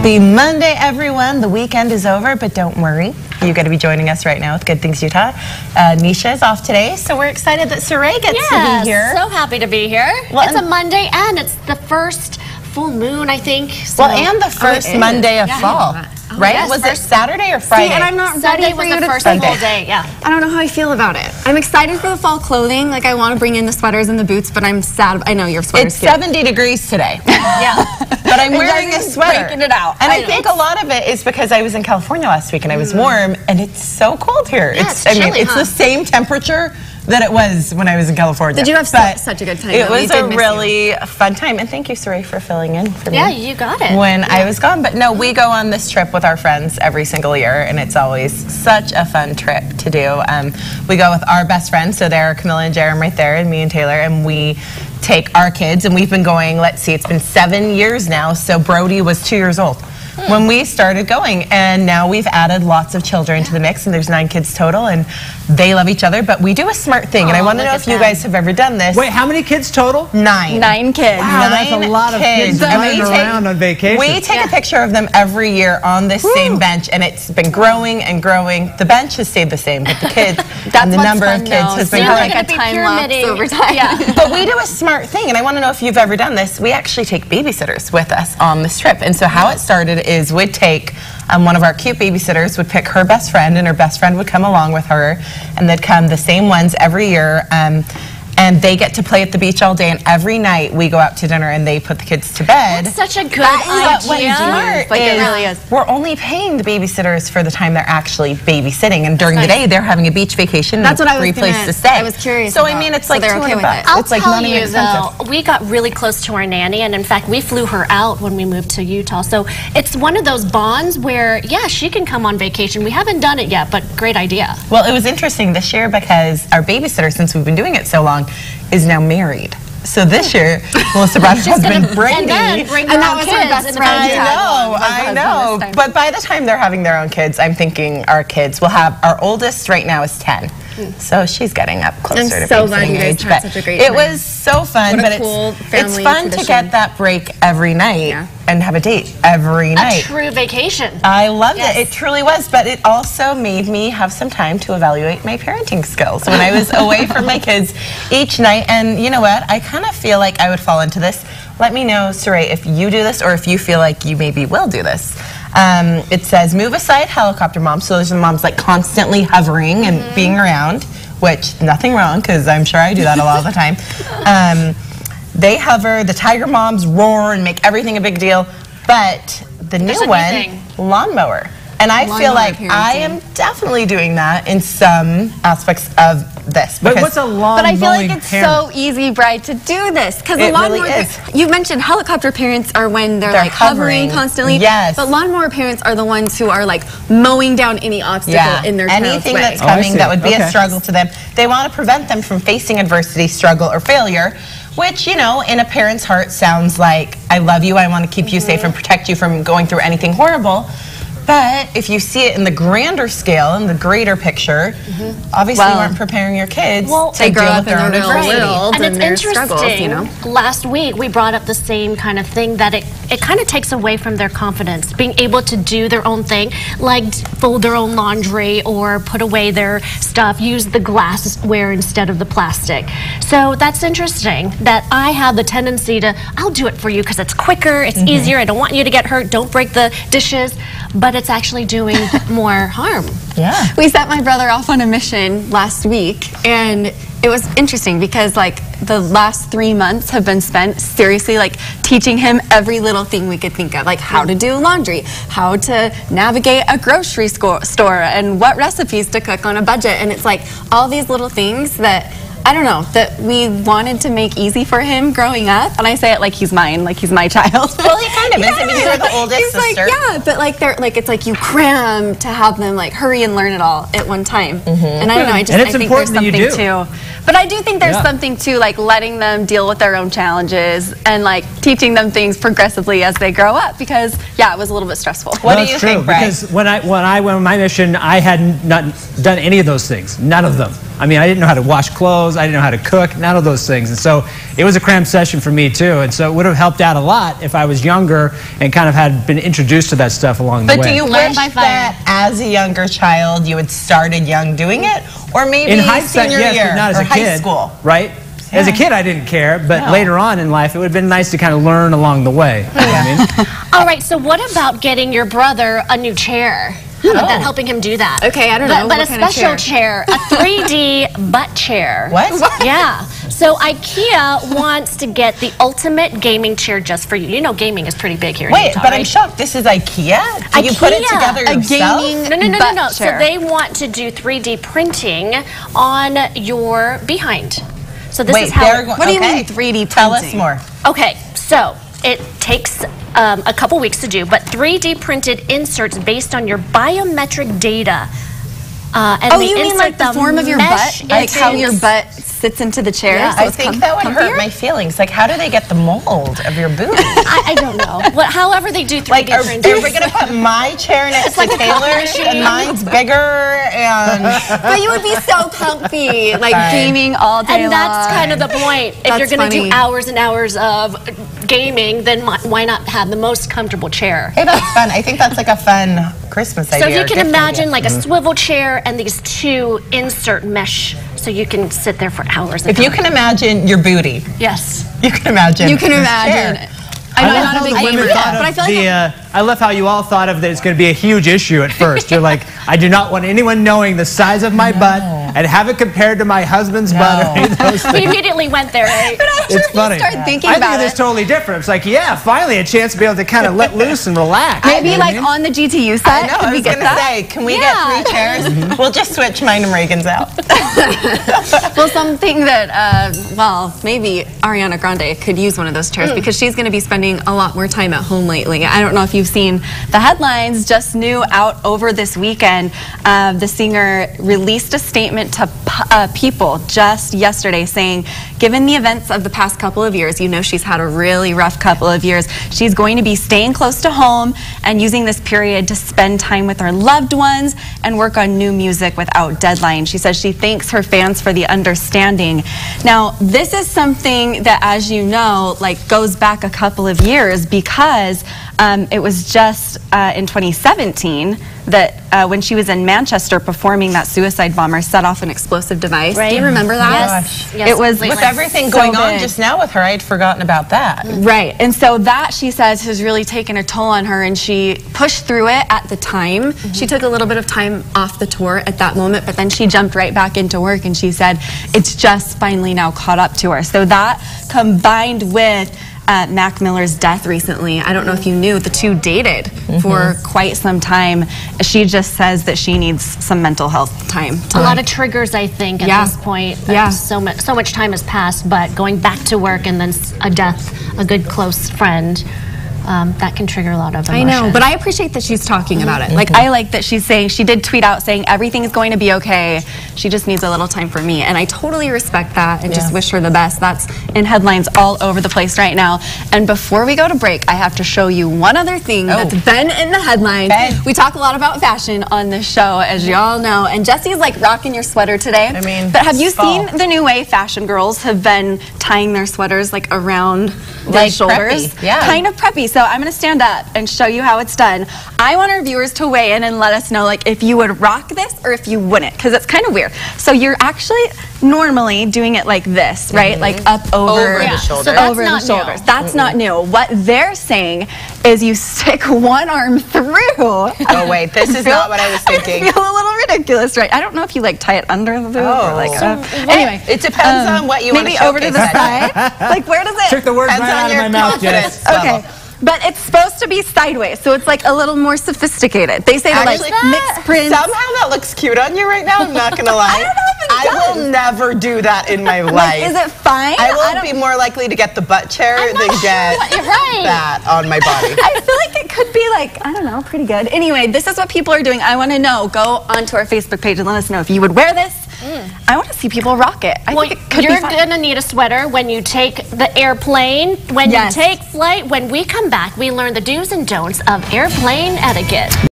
Happy Monday, everyone. The weekend is over, but don't worry. You got to be joining us right now with Good Things Utah. Nisha is off today, so we're excited that Saray gets to be here. So happy to be here. Well, it's a Monday, and it's the first full moon, I think. So. Well, and the first Monday of fall. Right? Yes, was it Saturday or Friday? See, and I'm not Sunday ready for was you the to first full day. Yeah. I don't know how I feel about it. I'm excited for the fall clothing. Like, I want to bring in the sweaters and the boots, but I'm sad. I know your sweater's It's 70 degrees today. Yeah. But I'm wearing a sweater. Breaking it out. And I think a lot of it is because I was in California last week and I was warm, and it's so cold here. Yeah, it's chilly, it's the same temperature that it was when I was in California. Did you have such a good time? It was a really fun time, and thank you, Saray, for filling in for me. Yeah, you got it. When I was gone. But no, we go on this trip with our friends every single year, and it's always such a fun trip to do. We go with our best friends, so there are Camilla and Jerem right there, and me and Taylor, and we take our kids, and we've been going, let's see, it's been 7 years now, so Brody was 2 years old when we started going, and now we've added lots of children to the mix, and there's 9 kids total, and they love each other. But we do a smart thing, and I want to know if you guys have ever done this. Wait, how many kids total? 9. 9 kids. Wow, that's a lot of kids running around on vacation. We take a picture of them every year on this same bench, and it's been growing and growing. The bench has stayed the same, but the kids and the number of kids has been growing. Like a time lapse over time. Yeah. But we do a smart thing, and I want to know if you've ever done this. We actually take babysitters with us on this trip, and so how it started is we'd take one of our cute babysitters would pick her best friend, and her best friend would come along with her, and they'd come the same ones every year, and they get to play at the beach all day, and every night we go out to dinner and they put the kids to bed. That's such a good But what's idea. smart Like, is it really is. we're only paying the babysitters for the time they're actually babysitting, and during the day they're having a beach vacation. That's what I was free place gonna- to stay. I was curious So about. I mean, it's So like they're okay $200 with bucks. it. I'll It's like tell not even you though, expensive. we got really close to our nanny, and in fact, we flew her out when we moved to Utah. So it's one of those bonds where, yeah, she can come on vacation. We haven't done it yet, but great idea. Well, it was interesting this year because our babysitter, since we've been doing it so long, is now married. So this year, Melissa brought her husband Brady. And then bring And her that own was her kids best in the friend. backyard. I know. But by the time they're having their own kids, I'm thinking our kids will have, our oldest right now is 10. So she's getting up closer to so glad you guys age. had But such a great it time. was so fun, What a but cool it's family fun to tradition. get that break every night and have a date every A night. true vacation. I loved Yes. it. It truly was, but it also made me have some time to evaluate my parenting skills when I was away from my kids each night. And you know what? I kind of feel like I would fall into this. Let me know, Saray, if you do this or if you feel like you maybe will do this. It says, move aside helicopter moms. So there's the moms like constantly hovering and being around, which nothing wrong because I'm sure I do that a lot of the time. They hover, the tiger moms roar and make everything a big deal, but the new one, Lawnmower. And I feel like I am definitely doing that in some aspects of this. But what's a lawn But I feel like mowing it's parent? so easy, Bride, to do this. Because the It really lawnmower, is. you mentioned helicopter parents are when they're like hovering constantly. Yes. But lawnmower parents are the ones who are like mowing down any obstacle in their child's anything way. that's Oh, I coming see. that would be a Okay. struggle to them. They want to prevent them from facing adversity, struggle, or failure, which, you know, in a parent's heart sounds like, I love you, I want to keep you safe and protect you from going through anything horrible. But if you see it in the grander scale, in the greater picture, obviously you aren't preparing your kids to grow up in the real adversity. world And it's their interesting, struggles, you know? last week we brought up the same kind of thing, that it kind of takes away from their confidence, being able to do their own thing, like fold their own laundry or put away their stuff, use the glassware instead of the plastic. So that's interesting that I have the tendency to, I'll do it for you because it's quicker, it's easier, I don't want you to get hurt, don't break the dishes, but it's actually doing more harm. Yeah. We sent my brother off on a mission last week, and it was interesting because like the last 3 months have been spent seriously like teaching him every little thing we could think of, like how to do laundry, how to navigate a grocery store, and what recipes to cook on a budget. And it's like all these little things that, I don't know, that we wanted to make easy for him growing up. And I say it like he's mine, like he's my child. Well, he kind of is. I mean, you're the oldest He's sister. like, yeah, but like they're like, it's like you cram to have them like hurry and learn it all at one time. And I don't know, I And it's think important there's that you something do. to But I do think there's something to like letting them deal with their own challenges and like teaching them things progressively as they grow up, because it was a little bit stressful. What do you think, Brad? Because when I went on my mission, I had not done any of those things. None of them. I mean, I didn't know how to wash clothes. I didn't know how to cook. None of those things. And so it was a cramped session for me too. And so it would have helped out a lot if I was younger and kind of had been introduced to that stuff along the way. But do you wish that as a younger child you had started young doing it, or maybe in hindsight, senior yes, year but not as or a high kid, school? right? As a kid, I didn't care, but later on in life, it would have been nice to kind of learn along the way. You know what I mean? All right, so what about getting your brother a new chair? How about that, helping him do that? Okay, I don't know. But a special chair, a 3D butt chair. What? Yeah. So IKEA wants to get the ultimate gaming chair just for you. You know gaming is pretty big here in Utah, but right? I'm shocked. This is IKEA? Do you put it together yourself? A gaming No. So they want to do 3D printing on your behind. So this is how. What do you mean 3D printing? Tell us more. Okay, so it takes a couple weeks to do, but 3D printed inserts based on your biometric data. And you mean like the form of your butt? Like how your butt sits into the chair? Yeah. So I think that would hurt my feelings. Like, how do they get the mold of your booty? I don't know. However they do 3D Like, are printing. we going to put my chair next to Taylor's and mine's bigger? And But you would be so comfy, like gaming all day And that's kind of the point. If you're going to do hours and hours of gaming, then why not have the most comfortable chair? hey, that's fun. I think that's like a fun Christmas idea. So if you or can gift imagine idea. like a swivel chair and these two insert mesh, so you can sit there for hours and If you can imagine your booty, Yes. you can imagine. You can this imagine. chair. I'm love not a how big the women gamer, thought but I of feel like I love how you all thought of that it's going to be a huge issue at first. You're like, I do not want anyone knowing the size of my butt and have it compared to my husband's butt or any of those We things. immediately went there, right? It's funny. start thinking I about think it. it's totally different. It's like, yeah, finally a chance to be able to kind of let loose and relax. maybe You know what I like mean? on the GTU I set. know, could I we was get going to that? say, can we get 3 chairs? We'll just switch mine and Reagan's out. Well, something that, maybe Ariana Grande could use one of those chairs because she's going to be spending a lot more time at home lately. I don't know if you've seen the headlines, just new out over this weekend. The singer released a statement to People just yesterday saying, given the events of the past couple of years, you know she's had a really rough couple of years, she's going to be staying close to home and using this period to spend time with her loved ones and work on new music without deadline. She says she thanks her fans for the understanding. Now, this is something that, as you know, like goes back a couple of years because it was just in 2017 that when she was in Manchester performing, that suicide bomber set off an explosive device. Right. Do you remember that? Yes. Yes, It was With everything going on just now with her, I'd forgotten about that. Right, and so that, she says, has really taken a toll on her, and she pushed through it at the time. She took a little bit of time off the tour at that moment, but then she jumped right back into work, and she said it's just finally now caught up to her. So that, combined with Mac Miller's death recently, I don't know if you knew, the two dated for quite some time. She just says that she needs some mental health time. A lot of triggers, I think, at this point. Yeah. So much time has passed, but going back to work and then a death, a good close friend, that can trigger a lot of emotion. I know, but I appreciate that she's talking about it. Like, I like that she's saying, she did tweet out saying everything is going to be okay. She just needs a little time for me. And I totally respect that and just wish her the best. That's in headlines all over the place right now. And before we go to break, I have to show you one other thing that's been in the headlines. We talk a lot about fashion on this show, as y'all know. And Jesse's like rocking your sweater today. I mean, but have you seen the new way fashion girls have been tying their sweaters like around their Like shoulders? preppy, yeah. Kind of preppy. So I'm going to stand up and show you how it's done. I want our viewers to weigh in and let us know like if you would rock this or if you wouldn't, because it's kind of weird. So you're actually normally doing it like this, right? Like up over the shoulders. So that's over the not new. shoulders. That's not new. What they're saying is you stick one arm through. Oh, wait, this is not what I was thinking. I feel a little ridiculous, right? I don't know if you like tie it under the boob or like anyway. It depends on what you want to maybe over to the showcase that. side. Like where does it? Took the words Depends right on out of your my mouth, Jess. confidence level. Okay. But it's supposed to be sideways, so it's like a little more sophisticated. They say Actually, like mixed prints. somehow that looks cute on you right now, I'm not going to lie. I don't know if it I will does. never do that in my life. Like, is it fine? I will be more likely to get the butt chair than get You're right. that on my body. I feel like it could be like, I don't know, pretty good. Anyway, this is what people are doing. I want to know. Go onto our Facebook page and let us know if you would wear this I want to see people rock it. I think it could be you're fun. going to need a sweater when you take the airplane, when Yes. you take flight. When we come back, we learn the do's and don'ts of airplane etiquette.